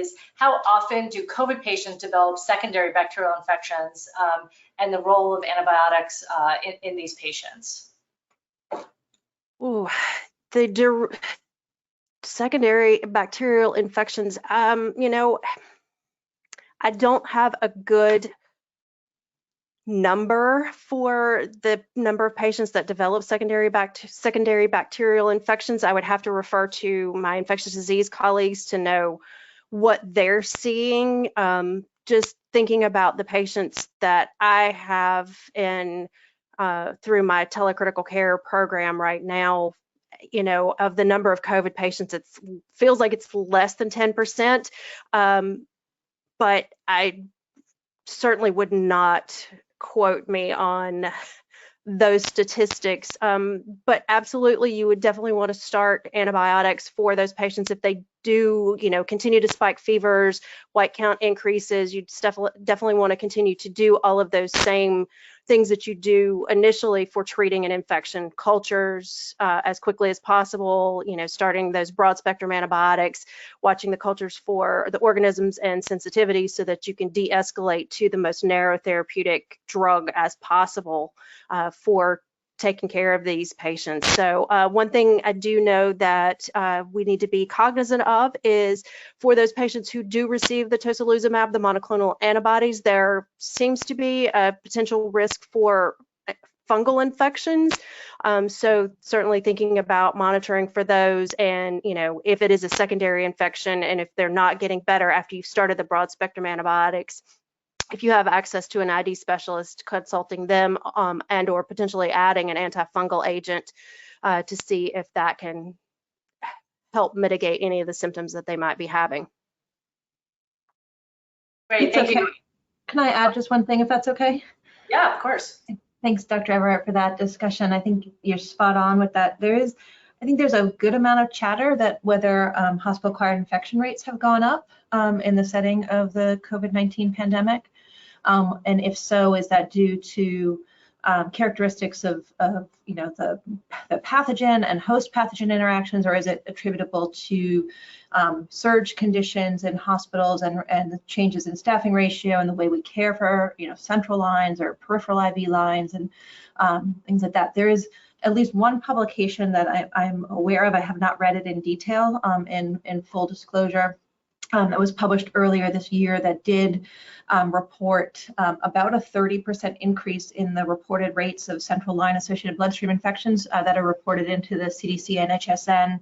is how often do COVID patients develop secondary bacterial infections, and the role of antibiotics in these patients? Ooh, secondary bacterial infections, you know, I don't have a good number for the number of patients that develop secondary bacterial infections. I would have to refer to my infectious disease colleagues to know what they're seeing. Just thinking about the patients that I have in through my telecritical care program right now, you know, of the number of COVID patients, it feels like it's less than 10%, but I certainly would not quote me on those statistics. But absolutely, you would definitely want to start antibiotics for those patients if they do, you know, continue to spike fevers, white count increases. You'd definitely want to continue to do all of those same things that you do initially for treating an infection. Cultures as quickly as possible, you know, starting those broad spectrum antibiotics, watching the cultures for the organisms and sensitivity so that you can de-escalate to the most narrow therapeutic drug as possible for taking care of these patients. So one thing I do know that we need to be cognizant of is for those patients who do receive the tocilizumab, the monoclonal antibodies, there seems to be a potential risk for fungal infections. So certainly thinking about monitoring for those, and, you know, if it is a secondary infection and if they're not getting better after you've started the broad spectrum antibiotics, if you have access to an ID specialist, consulting them and or potentially adding an antifungal agent to see if that can help mitigate any of the symptoms that they might be having. Great, thank you. Can I add just one thing, if that's okay? Yeah, of course. Thanks, Dr. Everett, for that discussion. I think you're spot on with that. I think there's a good amount of chatter that whether hospital-acquired infection rates have gone up in the setting of the COVID-19 pandemic. And if so, is that due to characteristics of you know, the pathogen and host pathogen interactions, or is it attributable to surge conditions in hospitals and the changes in staffing ratio and the way we care for, you know, central lines or peripheral IV lines and things like that? There is at least one publication that I'm aware of. I have not read it in detail in full disclosure. That was published earlier this year that did report about a 30% increase in the reported rates of central line associated bloodstream infections that are reported into the CDC NHSN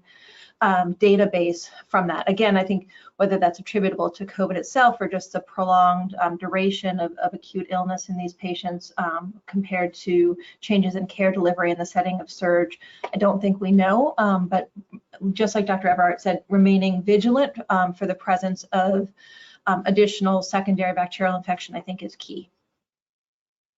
database from that. Again, I think whether that's attributable to COVID itself or just the prolonged duration of acute illness in these patients compared to changes in care delivery in the setting of surge, I don't think we know, but just like Dr. Everett said, remaining vigilant for the presence of additional secondary bacterial infection, I think, is key.